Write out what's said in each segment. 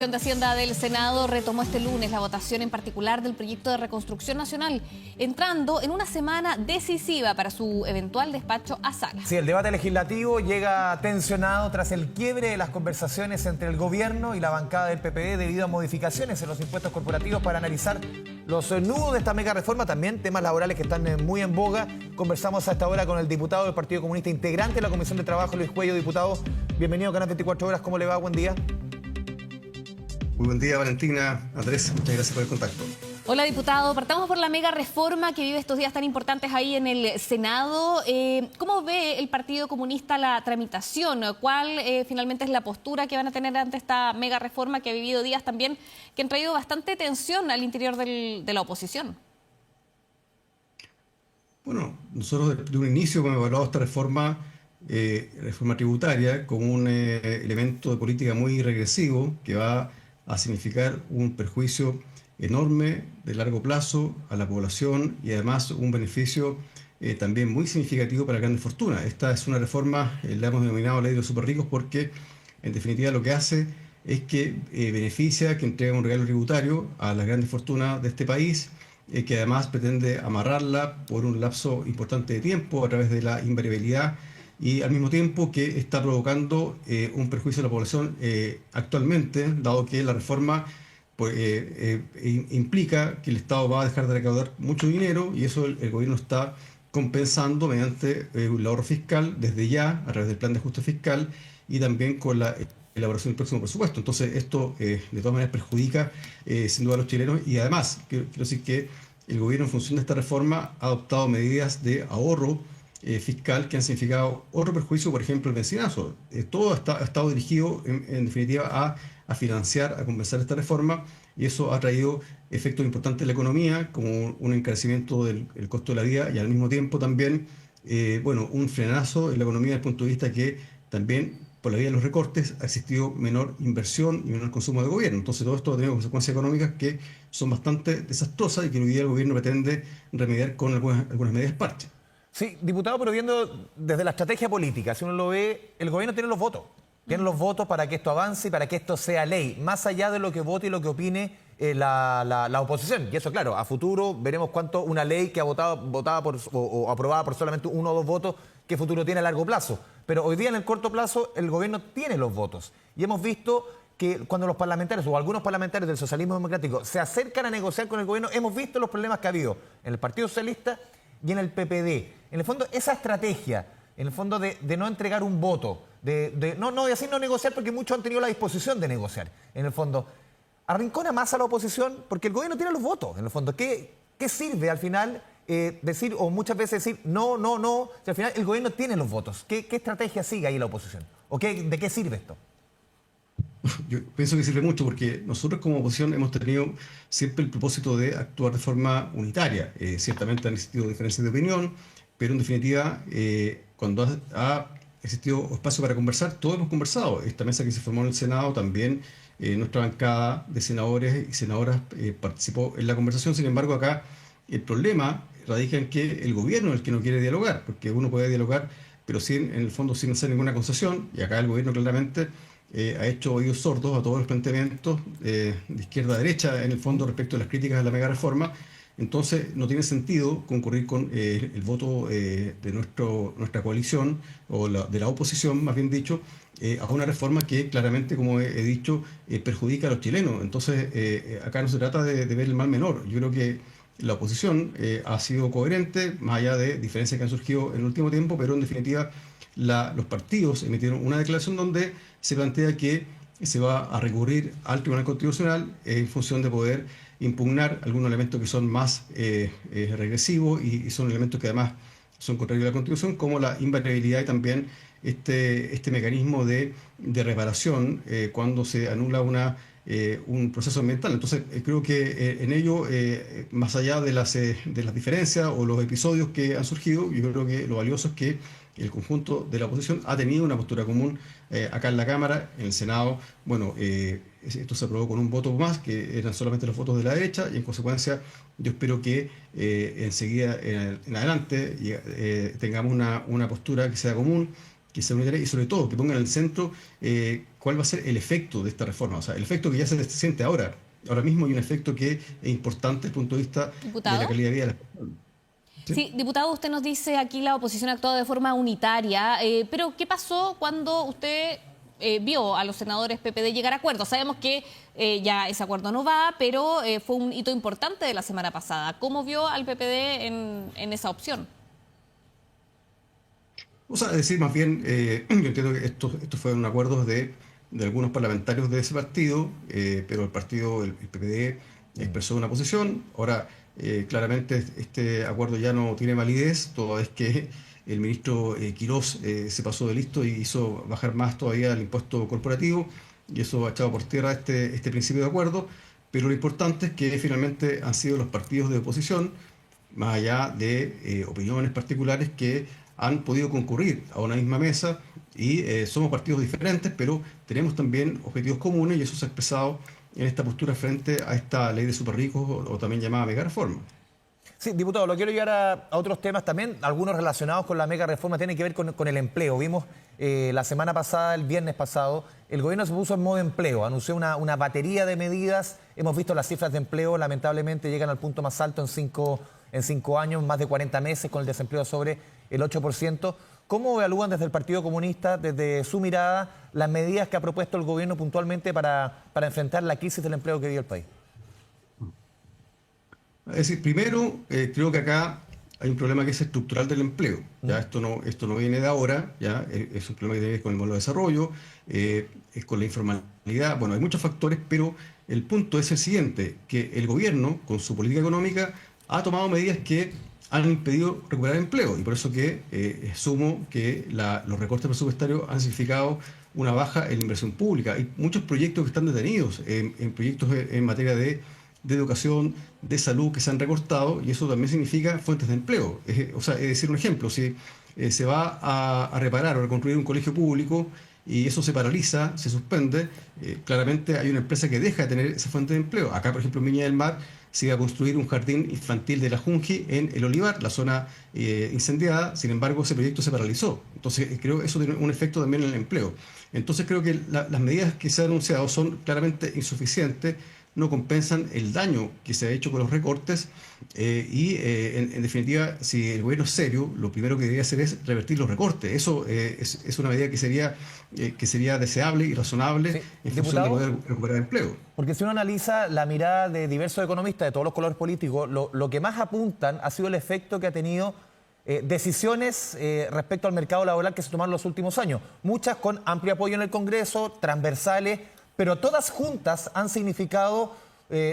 La Comisión de Hacienda del Senado retomó este lunes la votación en particular del proyecto de reconstrucción nacional, entrando en una semana decisiva para su eventual despacho a sala. Sí, el debate legislativo llega tensionado tras el quiebre de las conversaciones entre el gobierno y la bancada del PPD debido a modificaciones en los impuestos corporativos para analizar los nudos de esta mega reforma, también temas laborales que están muy en boga. Conversamos a esta hora con el diputado del Partido Comunista, integrante de la Comisión de Trabajo, Luis Cuello. Diputado, bienvenido a Canal 24 Horas. ¿Cómo le va? Buen día. Muy buen día, Valentina, Andrés, muchas gracias por el contacto. Hola, diputado. Partamos por la mega reforma que vive estos días tan importantes ahí en el Senado. ¿Cómo ve el Partido Comunista la tramitación? ¿Cuál finalmente es la postura que van a tener ante esta mega reforma que ha vivido días también que han traído bastante tensión al interior de la oposición? Bueno, nosotros de un inicio hemos evaluado esta reforma tributaria como un elemento de política muy regresivo que va a significar un perjuicio enorme de largo plazo a la población y además un beneficio también muy significativo para grandes fortunas. Esta es una reforma, la hemos denominado ley de los superricos porque en definitiva lo que hace es que beneficia, que entrega un regalo tributario a las grandes fortunas de este país, que además pretende amarrarla por un lapso importante de tiempo a través de la invariabilidad y al mismo tiempo que está provocando un perjuicio a la población actualmente, dado que la reforma implica que el Estado va a dejar de recaudar mucho dinero y eso el gobierno está compensando mediante el ahorro fiscal desde ya, a través del plan de ajuste fiscal y también con la elaboración del próximo presupuesto. Entonces esto de todas maneras perjudica sin duda a los chilenos y además quiero decir que el gobierno en función de esta reforma ha adoptado medidas de ahorro fiscal que han significado otro perjuicio, por ejemplo el benzinazo. Todo ha estado dirigido en definitiva a financiar, a compensar esta reforma y eso ha traído efectos importantes en la economía como un encarecimiento del costo de la vida y al mismo tiempo también un frenazo en la economía desde el punto de vista que también por la vía de los recortes ha existido menor inversión y menor consumo de gobierno. Entonces todo esto ha tenido consecuencias económicas que son bastante desastrosas y que hoy día el gobierno pretende remediar con algunas medidas parche. Sí, diputado, pero viendo desde la estrategia política, si uno lo ve, el gobierno tiene los votos. Tiene los votos para que esto avance y para que esto sea ley, más allá de lo que vote y lo que opine la oposición. Y eso, claro, a futuro veremos cuánto una ley que ha votada por, o aprobada por solamente uno o dos votos, qué futuro tiene a largo plazo. Pero hoy día en el corto plazo el gobierno tiene los votos. Y hemos visto que cuando los parlamentarios o algunos parlamentarios del socialismo democrático se acercan a negociar con el gobierno, hemos visto los problemas que ha habido en el Partido Socialista y en el PPD. En el fondo, esa estrategia, en el fondo de no entregar un voto, no negociar porque muchos han tenido la disposición de negociar, en el fondo, arrincona más a la oposición porque el gobierno tiene los votos, en el fondo. ¿Qué sirve al final decir, o muchas veces decir, no, si al final el gobierno tiene los votos? ¿Qué estrategia sigue ahí la oposición? ¿O de qué sirve esto? Yo pienso que sirve mucho porque nosotros como oposición hemos tenido siempre el propósito de actuar de forma unitaria. Ciertamente han existido diferencias de opinión, pero en definitiva, cuando ha existido espacio para conversar, todos hemos conversado. Esta mesa que se formó en el Senado también, nuestra bancada de senadores y senadoras participó en la conversación. Sin embargo, acá el problema radica en que el gobierno es el que no quiere dialogar, porque uno puede dialogar, pero en el fondo sin hacer ninguna concesión, y acá el gobierno claramente ha hecho oídos sordos a todos los planteamientos de izquierda a derecha, en el fondo, respecto a las críticas a la mega reforma. Entonces, no tiene sentido concurrir con el voto de nuestra coalición, o de la oposición, más bien dicho, a una reforma que claramente, como he dicho, perjudica a los chilenos. Entonces, acá no se trata de ver el mal menor. Yo creo que la oposición ha sido coherente, más allá de diferencias que han surgido en el último tiempo, pero en definitiva los partidos emitieron una declaración donde se plantea que se va a recurrir al Tribunal Constitucional en función de poder impugnar algunos elementos que son más regresivos y son elementos que además son contrarios a la Constitución, como la invariabilidad y también este mecanismo de reparación cuando se anula un proceso ambiental. Entonces, creo que en ello, más allá de las diferencias o los episodios que han surgido, yo creo que lo valioso es que el conjunto de la oposición ha tenido una postura común acá en la Cámara, en el Senado. Bueno, esto se aprobó con un voto más, que eran solamente los votos de la derecha, y en consecuencia yo espero que enseguida en adelante tengamos una postura que sea común, que sea unitaria y sobre todo que ponga en el centro cuál va a ser el efecto de esta reforma. O sea, el efecto que ya se siente ahora. Ahora mismo hay un efecto que es importante desde el punto de vista de la Diputado. calidad de vida de las personas. ¿Sí? Sí, diputado, usted nos dice aquí la oposición ha actuado de forma unitaria, pero ¿qué pasó cuando usted vio a los senadores PPD llegar a acuerdos? Sabemos que ya ese acuerdo no va, pero fue un hito importante de la semana pasada. ¿Cómo vio al PPD en esa opción? O sea, es decir, más bien, yo entiendo que estos fueron acuerdos de algunos parlamentarios de ese partido, pero el PPD expresó una posición. Ahora, claramente este acuerdo ya no tiene validez, toda vez que el ministro Quirós se pasó de listo y hizo bajar más todavía el impuesto corporativo, y eso ha echado por tierra este principio de acuerdo. Pero lo importante es que finalmente han sido los partidos de oposición, más allá de opiniones particulares, que han podido concurrir a una misma mesa y somos partidos diferentes, pero tenemos también objetivos comunes y eso se ha expresado en esta postura frente a esta ley de superricos o también llamada mega reforma. Sí, diputado, lo quiero llevar a otros temas también, algunos relacionados con la mega reforma, tienen que ver con el empleo. Vimos la semana pasada, el viernes pasado, el gobierno se puso en modo empleo, anunció una batería de medidas. Hemos visto las cifras de empleo, lamentablemente llegan al punto más alto en cinco años, más de 40 meses, con el desempleo sobre el 8%. ¿Cómo evalúan desde el Partido Comunista, desde su mirada, las medidas que ha propuesto el gobierno puntualmente para enfrentar la crisis del empleo que vive el país? Es decir, primero, creo que acá hay un problema que es estructural del empleo. Ya esto no viene de ahora, ya es un problema que tiene que ver con el modelo de desarrollo, es con la informalidad. Bueno, hay muchos factores, pero el punto es el siguiente, que el gobierno, con su política económica, ha tomado medidas que han impedido recuperar empleo, y por eso que asumo que los recortes presupuestarios han significado una baja en la inversión pública. Hay muchos proyectos que están detenidos, en proyectos en materia de educación, de salud, que se han recortado, y eso también significa fuentes de empleo. O sea, es decir, un ejemplo, si se va a reparar o reconstruir un colegio público y eso se paraliza, se suspende, claramente hay una empresa que deja de tener esa fuente de empleo. Acá, por ejemplo, en Viña del Mar se iba a construir un jardín infantil de la Junji en El Olivar, la zona incendiada. Sin embargo, ese proyecto se paralizó. Entonces, creo que eso tiene un efecto también en el empleo. Entonces, creo que las medidas que se han anunciado son claramente insuficientes, no compensan el daño que se ha hecho con los recortes en definitiva, si el gobierno es serio, lo primero que debería hacer es revertir los recortes. Eso es una medida que sería deseable y razonable, Sí, en función de diputado, poder recuperar empleo. porque si uno analiza la mirada de diversos economistas de todos los colores políticos, lo que más apuntan ha sido el efecto que ha tenido decisiones respecto al mercado laboral que se tomaron en los últimos años. Muchas con amplio apoyo en el Congreso, transversales, pero todas juntas han significado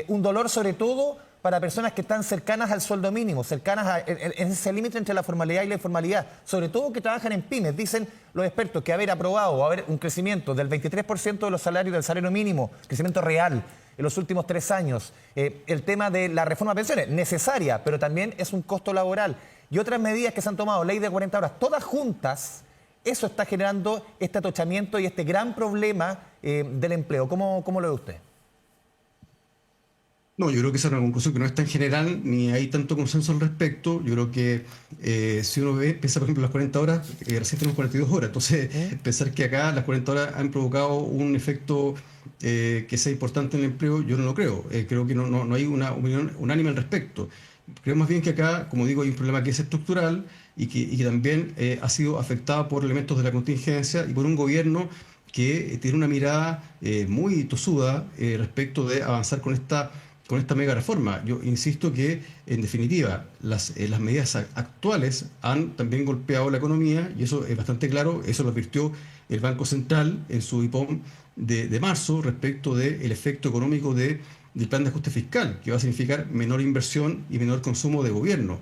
un dolor, sobre todo para personas que están cercanas al sueldo mínimo, en ese límite entre la formalidad y la informalidad, sobre todo que trabajan en pymes. Dicen los expertos que haber aprobado o haber un crecimiento del 23% de los salarios del salario mínimo, crecimiento real en los últimos 3 años, el tema de la reforma de pensiones, necesaria, pero también es un costo laboral, y otras medidas que se han tomado, ley de 40 horas, todas juntas. Eso está generando este atochamiento y este gran problema del empleo. ¿Cómo lo ve usted? No, yo creo que esa es una conclusión que no es tan general, ni hay tanto consenso al respecto. Yo creo que si uno piensa, por ejemplo, las 40 horas, recién tenemos 42 horas. Entonces, pensar que acá las 40 horas han provocado un efecto que sea importante en el empleo, yo no lo creo. Creo que no hay una opinión unánime al respecto. Creo más bien que acá, como digo, hay un problema que es estructural y que también ha sido afectado por elementos de la contingencia y por un gobierno que tiene una mirada muy tosuda respecto de avanzar con esta mega reforma. Yo insisto que, en definitiva, las medidas actuales han también golpeado la economía, y eso es bastante claro. Eso lo advirtió el Banco Central en su IPOM de marzo respecto del efecto económico del plan de ajuste fiscal, que va a significar menor inversión y menor consumo de gobierno.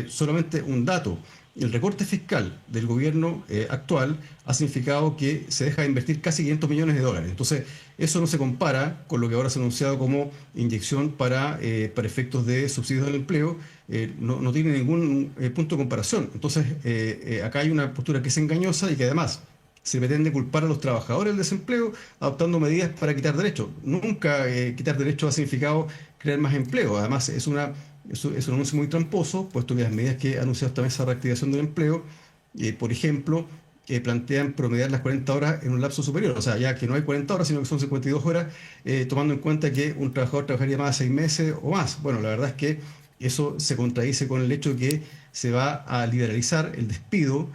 Solamente un dato. El recorte fiscal del gobierno actual ha significado que se deja de invertir casi 500 millones de dólares. Entonces, eso no se compara con lo que ahora se ha anunciado como inyección para efectos de subsidios del empleo. No tiene ningún punto de comparación. Entonces, acá hay una postura que es engañosa y que además se pretende culpar a los trabajadores del desempleo adoptando medidas para quitar derechos. Nunca quitar derechos ha significado crear más empleo. Además, es un anuncio muy tramposo, puesto que las medidas que ha anunciado esta mesa de reactivación del empleo, por ejemplo, plantean promediar las 40 horas en un lapso superior, o sea, ya que no hay 40 horas, sino que son 52 horas, tomando en cuenta que un trabajador trabajaría más de 6 meses o más. Bueno, la verdad es que eso se contradice con el hecho de que se va a liberalizar el despido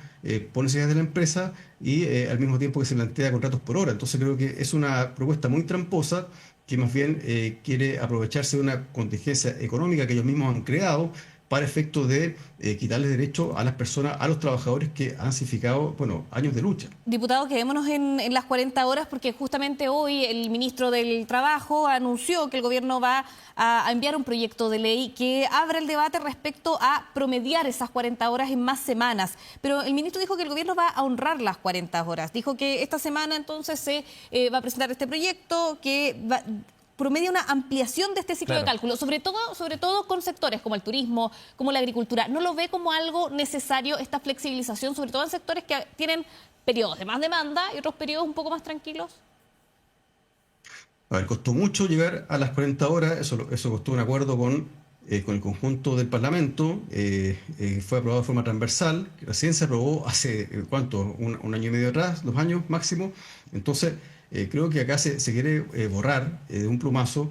por necesidades de la empresa y al mismo tiempo que se plantea contratos por hora. Entonces creo que es una propuesta muy tramposa que más bien quiere aprovecharse de una contingencia económica que ellos mismos han creado para efecto de quitarles derecho a las personas, a los trabajadores que han significado, bueno, años de lucha. Diputado, quedémonos en las 40 horas porque justamente hoy el ministro del Trabajo anunció que el gobierno va a enviar un proyecto de ley que abra el debate respecto a promediar esas 40 horas en más semanas. Pero el ministro dijo que el gobierno va a honrar las 40 horas. Dijo que esta semana entonces se va a presentar este proyecto que promedia una ampliación de este ciclo de cálculo, sobre todo con sectores como el turismo, como la agricultura. ¿No lo ve como algo necesario esta flexibilización, sobre todo en sectores que tienen periodos de más demanda y otros periodos un poco más tranquilos? A ver, costó mucho llegar a las 40 horas, eso costó un acuerdo con el conjunto del Parlamento, fue aprobado de forma transversal, recién se aprobó hace, ¿cuánto? Un año y medio atrás, 2 años máximo. Entonces, creo que acá se quiere borrar de un plumazo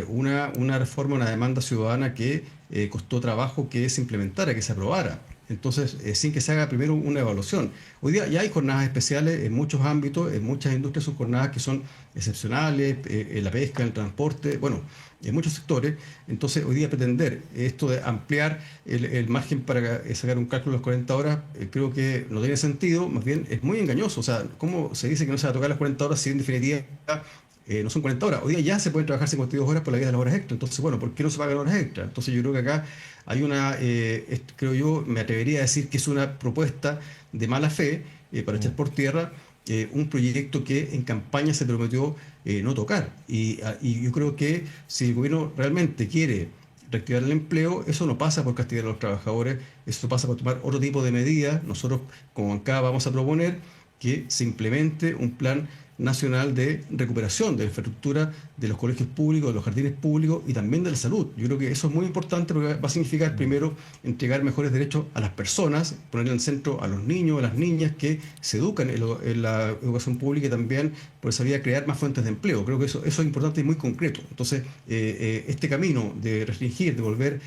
una reforma, una demanda ciudadana que costó trabajo que se implementara, que se aprobara. Entonces, sin que se haga primero una evaluación. Hoy día ya hay jornadas especiales en muchos ámbitos, en muchas industrias son jornadas que son excepcionales, en la pesca, en el transporte, bueno, en muchos sectores. Entonces, hoy día pretender esto de ampliar el margen para sacar un cálculo de las 40 horas, creo que no tiene sentido, más bien es muy engañoso. O sea, ¿cómo se dice que no se va a tocar las 40 horas si en definitiva no son 40 horas? Hoy día ya se pueden trabajar 52 horas por la vía de las horas extras. Entonces, bueno, ¿por qué no se pagan horas extras? Entonces, yo creo que acá hay una, creo yo, me atrevería a decir que es una propuesta de mala fe para echar por tierra un proyecto que en campaña se prometió no tocar. Y yo creo que si el gobierno realmente quiere reactivar el empleo, eso no pasa por castigar a los trabajadores, eso pasa por tomar otro tipo de medidas. Nosotros, como bancada, vamos a proponer que se implemente un plan nacional de recuperación de la infraestructura de los colegios públicos, de los jardines públicos y también de la salud. Yo creo que eso es muy importante porque va a significar primero entregar mejores derechos a las personas, poner en el centro a los niños, a las niñas que se educan en la educación pública y también por esa vía crear más fuentes de empleo. Creo que eso es importante y muy concreto. Entonces, este camino de restringir, de volver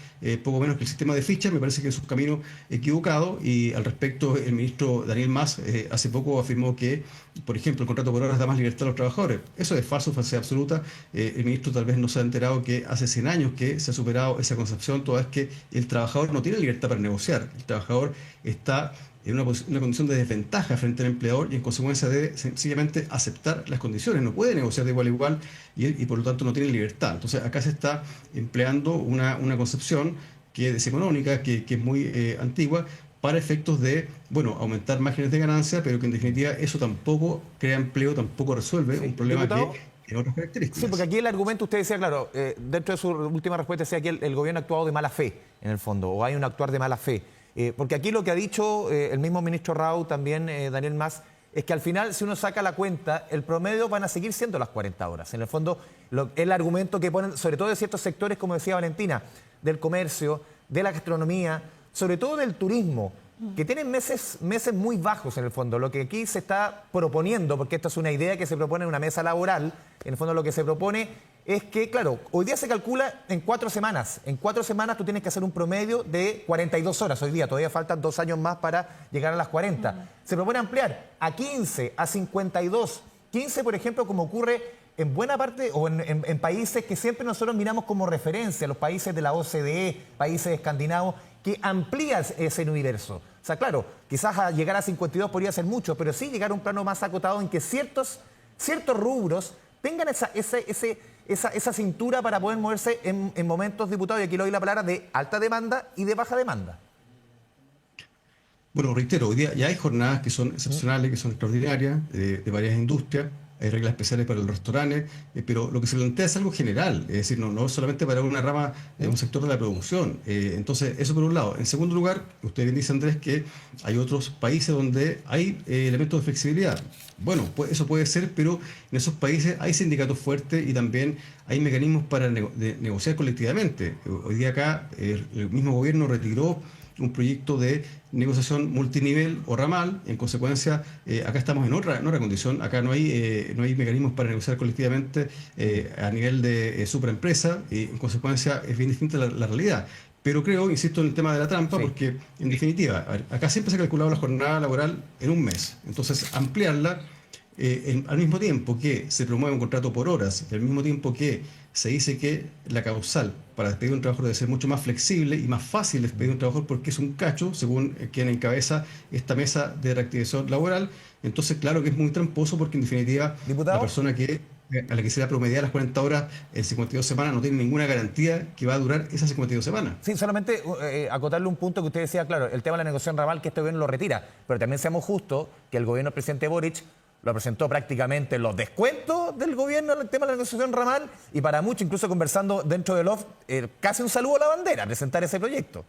poco menos que el sistema de fichas, me parece que es un camino equivocado y al respecto el ministro Daniel Mas hace poco afirmó que, por ejemplo, el contrato por horas da más libertad a los trabajadores. Eso es falso, falsedad absoluta. El ministro tal vez no se ha enterado que hace 100 años que se ha superado esa concepción, toda vez que el trabajador no tiene libertad para negociar. El trabajador está en una condición de desventaja frente al empleador y en consecuencia debe sencillamente aceptar las condiciones. No puede negociar de igual a igual y por lo tanto no tiene libertad. Entonces acá se está empleando una concepción que es decimonónica, que es muy antigua, para efectos de, bueno, aumentar márgenes de ganancia, pero que en definitiva eso tampoco crea empleo, tampoco resuelve un problema que tiene otras características. Sí, porque aquí el argumento usted decía, claro, dentro de su última respuesta decía que el gobierno ha actuado de mala fe, en el fondo, o hay un actuar de mala fe. Porque aquí lo que ha dicho el mismo ministro Rau, también Daniel Mas, es que al final, si uno saca la cuenta, el promedio van a seguir siendo las 40 horas. En el fondo, el argumento que ponen, sobre todo de ciertos sectores, como decía Valentina, del comercio, de la gastronomía, sobre todo del turismo, que tienen meses muy bajos en el fondo. Lo que aquí se está proponiendo, porque esto es una idea que se propone en una mesa laboral, en el fondo lo que se propone es que, claro, hoy día se calcula en 4 semanas. En 4 semanas tú tienes que hacer un promedio de 42 horas hoy día. Todavía faltan 2 años más para llegar a las 40. Se propone ampliar a 15, a 52. 15, por ejemplo, como ocurre en buena parte o en países que siempre nosotros miramos como referencia, los países de la OCDE, países escandinavos, que amplían ese universo. O sea, claro, quizás llegar a 52 podría ser mucho, pero sí llegar a un plano más acotado en que ciertos rubros tengan esa cintura para poder moverse en momentos, diputados, y aquí le doy la palabra, de alta demanda y de baja demanda. Bueno, reitero, hoy día ya hay jornadas que son excepcionales, que son extraordinarias, de varias industrias. Hay reglas especiales para los restaurantes, pero lo que se plantea es algo general, es decir, no solamente para una rama, un sector de la producción. Entonces, eso por un lado. En segundo lugar, usted bien dice, Andrés, que hay otros países donde hay elementos de flexibilidad. Bueno, pues eso puede ser, pero en esos países hay sindicatos fuertes y también hay mecanismos para negociar colectivamente. Hoy día acá el mismo gobierno retiró un proyecto de negociación multinivel o ramal. En consecuencia, acá estamos en otra condición. Acá no hay mecanismos para negociar colectivamente a nivel de supraempresa, y en consecuencia es bien distinta la realidad. Pero creo, insisto en el tema de la trampa, Sí. porque en definitiva, a ver, acá siempre se ha calculado la jornada laboral en un mes. Entonces, ampliarla al mismo tiempo que se promueve un contrato por horas, y al mismo tiempo que se dice que la causal para despedir un trabajador debe ser mucho más flexible y más fácil despedir un trabajador porque es un cacho, según quien encabeza esta mesa de reactivación laboral. Entonces, claro que es muy tramposo porque en definitiva Diputado. la persona a la que se le ha promediado las 40 horas en 52 semanas no tiene ninguna garantía que va a durar esas 52 semanas. Sí, solamente acotarle un punto que usted decía, claro, el tema de la negociación ramal, que este gobierno lo retira, pero también seamos justos que el gobierno del presidente Boric lo presentó prácticamente los descuentos del gobierno en el tema de la negociación ramal, y para muchos, incluso conversando dentro del OFF, casi un saludo a la bandera, presentar ese proyecto.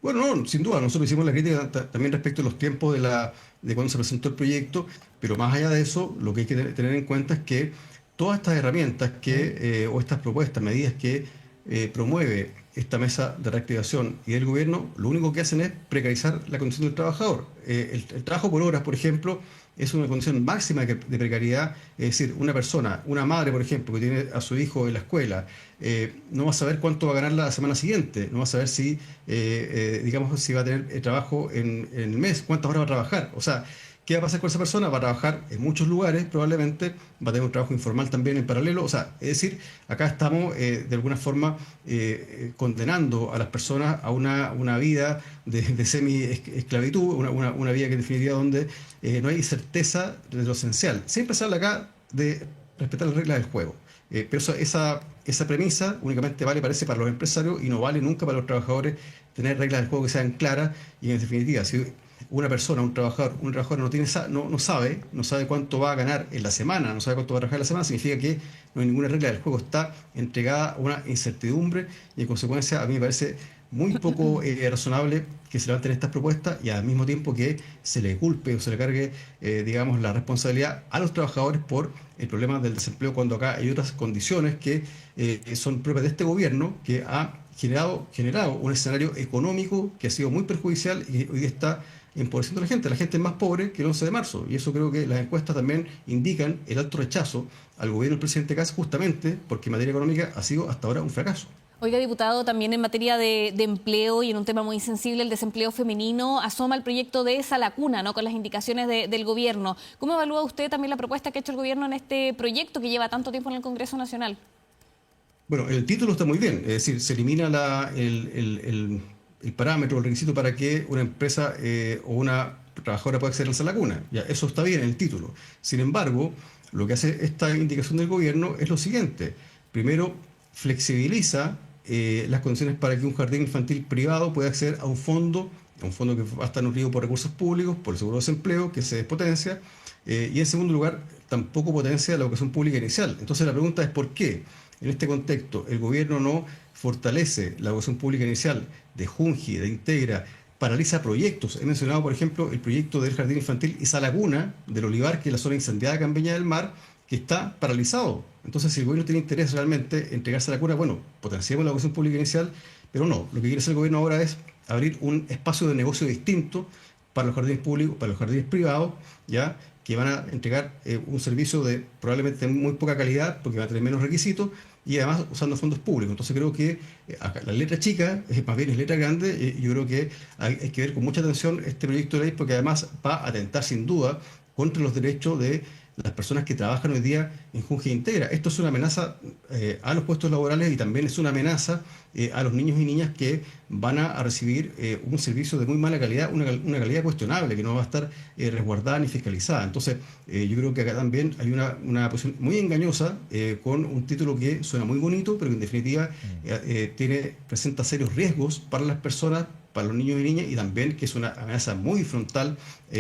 Bueno, no, sin duda, nosotros hicimos la crítica también respecto a los tiempos de cuando se presentó el proyecto, pero más allá de eso, lo que hay que tener en cuenta es que todas estas herramientas o estas propuestas, medidas que promueve esta mesa de reactivación y del gobierno, lo único que hacen es precarizar la condición del trabajador. El trabajo por horas, por ejemplo, es una condición máxima de precariedad. Es decir, una persona, una madre, por ejemplo, que tiene a su hijo en la escuela, no va a saber cuánto va a ganar la semana siguiente, no va a saber si, digamos, si va a tener trabajo en el mes, cuántas horas va a trabajar. O sea, ¿qué va a pasar con esa persona? Va a trabajar en muchos lugares, probablemente, va a tener un trabajo informal también en paralelo. O sea, es decir, acá estamos de alguna forma condenando a las personas a una vida de semi-esclavitud, una vida que en definitiva donde no hay certeza de lo esencial. Siempre se habla acá de respetar las reglas del juego. Pero esa premisa únicamente vale, parece, para los empresarios y no vale nunca para los trabajadores tener reglas del juego que sean claras y en definitiva, si una persona, un trabajador no sabe cuánto va a ganar en la semana, no sabe cuánto va a trabajar en la semana, significa que no hay ninguna regla del juego, está entregada a una incertidumbre y en consecuencia a mí me parece muy poco razonable que se levanten estas propuestas y al mismo tiempo que se le culpe o se le cargue, digamos, la responsabilidad a los trabajadores por el problema del desempleo, cuando acá hay otras condiciones que son propias de este gobierno que ha generado un escenario económico que ha sido muy perjudicial y hoy día está empobreciendo a la gente. La gente es más pobre que el 11 de marzo y eso creo que las encuestas también indican el alto rechazo al gobierno del presidente Kast, justamente porque en materia económica ha sido hasta ahora un fracaso. Oiga, diputado, también en materia de empleo y en un tema muy sensible, el desempleo femenino, asoma el proyecto de esa lacuna, ¿no?, con las indicaciones del gobierno. ¿Cómo evalúa usted también la propuesta que ha hecho el gobierno en este proyecto que lleva tanto tiempo en el Congreso Nacional? Bueno, el título está muy bien, es decir, se elimina el parámetro, el requisito para que una empresa o una trabajadora pueda acceder a esa lacuna. Ya, eso está bien en el título. Sin embargo, lo que hace esta indicación del gobierno es lo siguiente. Primero, flexibiliza las condiciones para que un jardín infantil privado pueda acceder a un fondo que va a estar nutrido por recursos públicos, por el seguro de desempleo, que se despotencia, y en segundo lugar, tampoco potencia la educación pública inicial. Entonces la pregunta es ¿por qué en este contexto el gobierno no fortalece la educación pública inicial de Junji, de Integra, paraliza proyectos? He mencionado, por ejemplo, el proyecto del jardín infantil Esa Laguna del Olivar, que es la zona incendiada acá en Viña del Mar, que está paralizado. Entonces, si el gobierno tiene interés realmente en entregarse a la cura, bueno, potenciemos la educación pública inicial, pero no. Lo que quiere hacer el gobierno ahora es abrir un espacio de negocio distinto para los jardines públicos, para los jardines privados, ya que van a entregar un servicio de probablemente muy poca calidad, porque van a tener menos requisitos, y además usando fondos públicos. Entonces creo que la letra chica, más bien es letra grande, yo creo que hay que ver con mucha atención este proyecto de ley, porque además va a atentar sin duda contra los derechos de las personas que trabajan hoy día en Junji Integra. Esto es una amenaza a los puestos laborales y también es una amenaza a los niños y niñas que van a recibir un servicio de muy mala calidad, una calidad cuestionable, que no va a estar resguardada ni fiscalizada. Entonces, yo creo que acá también hay una posición muy engañosa con un título que suena muy bonito, pero que en definitiva presenta serios riesgos para las personas, para los niños y niñas, y también que es una amenaza muy frontal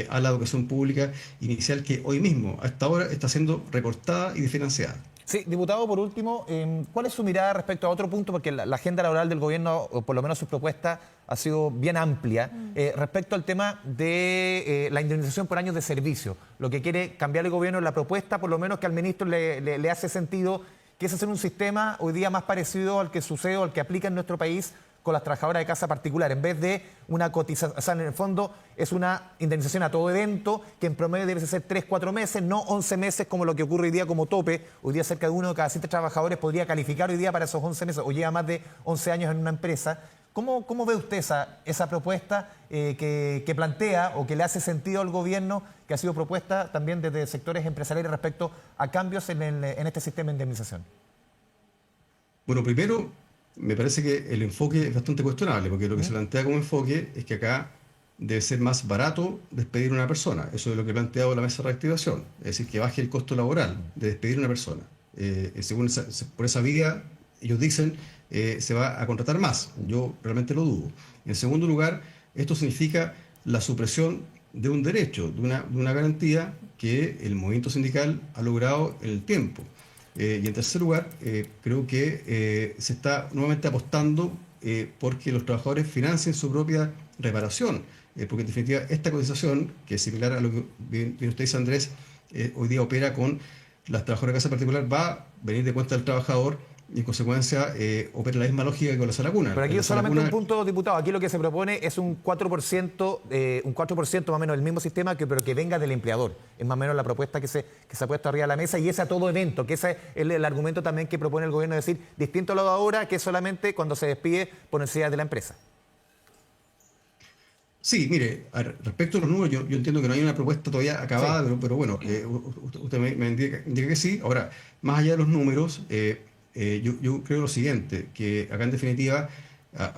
a la educación pública inicial, que hoy mismo, a esta hora, está siendo recortada y desfinanciada. Sí, diputado, por último, ¿cuál es su mirada respecto a otro punto? Porque la agenda laboral del gobierno, o por lo menos su propuesta, ha sido bien amplia, respecto al tema de la indemnización por años de servicio. Lo que quiere cambiar el gobierno es la propuesta, por lo menos que al ministro le hace sentido, que es hacer un sistema hoy día más parecido al que sucede o al que aplica en nuestro país, con las trabajadoras de casa particular, en vez de una cotización, o sea, en el fondo es una indemnización a todo evento, que en promedio debe ser 3, 4 meses, no 11 meses como lo que ocurre hoy día como tope. Hoy día cerca de 1 de cada 7 trabajadores podría calificar hoy día para esos 11 meses, o lleva más de 11 años en una empresa. ¿Cómo ve usted esa propuesta que plantea o que le hace sentido al gobierno, que ha sido propuesta también desde sectores empresariales respecto a cambios en este sistema de indemnización? Bueno, primero, me parece que el enfoque es bastante cuestionable, porque lo que se plantea como enfoque es que acá debe ser más barato despedir a una persona. Eso es lo que ha planteado la mesa de reactivación, es decir, que baje el costo laboral de despedir a una persona. Por esa vía, ellos dicen, se va a contratar más. Yo realmente lo dudo. En segundo lugar, esto significa la supresión de un derecho, de una garantía que el movimiento sindical ha logrado en el tiempo. Y en tercer lugar, creo que se está nuevamente apostando porque los trabajadores financien su propia reparación. Porque en definitiva esta cotización, que es similar a lo que bien usted dice, Andrés, hoy día opera con las trabajadoras de casa particular, va a venir de cuenta del trabajador y en consecuencia opera la misma lógica que con la sala cuna. Pero aquí solamente un punto, diputado. Aquí lo que se propone es un 4% más o menos del mismo sistema, pero que venga del empleador. Es más o menos la propuesta que se ha puesto arriba de la mesa, y es a todo evento, que ese es el argumento también que propone el gobierno, es decir, distinto a lo de ahora, que es solamente cuando se despide por necesidad de la empresa. Sí, mire, respecto a los números, yo entiendo que no hay una propuesta todavía acabada, Sí. pero bueno, usted me indica que sí. Ahora, más allá de los números, yo creo lo siguiente, que acá en definitiva,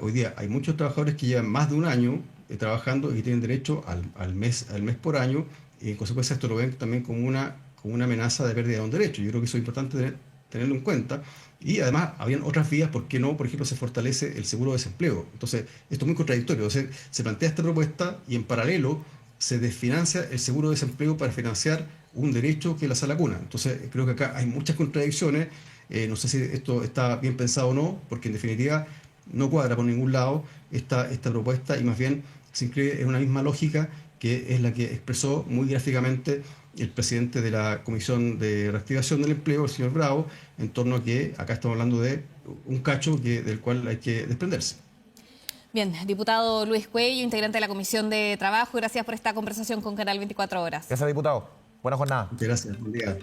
hoy día hay muchos trabajadores que llevan más de un año trabajando y que tienen derecho al mes por año, y en consecuencia esto lo ven también como una amenaza de pérdida de un derecho. Yo creo que eso es importante tenerlo en cuenta. Y además, habían otras vías, ¿por qué no? Por ejemplo, se fortalece el seguro de desempleo. Entonces, esto es muy contradictorio. Entonces, se plantea esta propuesta y en paralelo se desfinancia el seguro de desempleo para financiar un derecho que es la sala cuna. Entonces, creo que acá hay muchas contradicciones. No sé si esto está bien pensado o no, porque en definitiva no cuadra por ningún lado esta propuesta, y más bien se inscribe en una misma lógica que es la que expresó muy gráficamente el presidente de la Comisión de Reactivación del Empleo, el señor Bravo, en torno a que acá estamos hablando de un cacho del cual hay que desprenderse. Bien, diputado Luis Cuello, integrante de la Comisión de Trabajo, gracias por esta conversación con Canal 24 Horas. Gracias, diputado. Buena jornada. Muchas gracias. Buen día.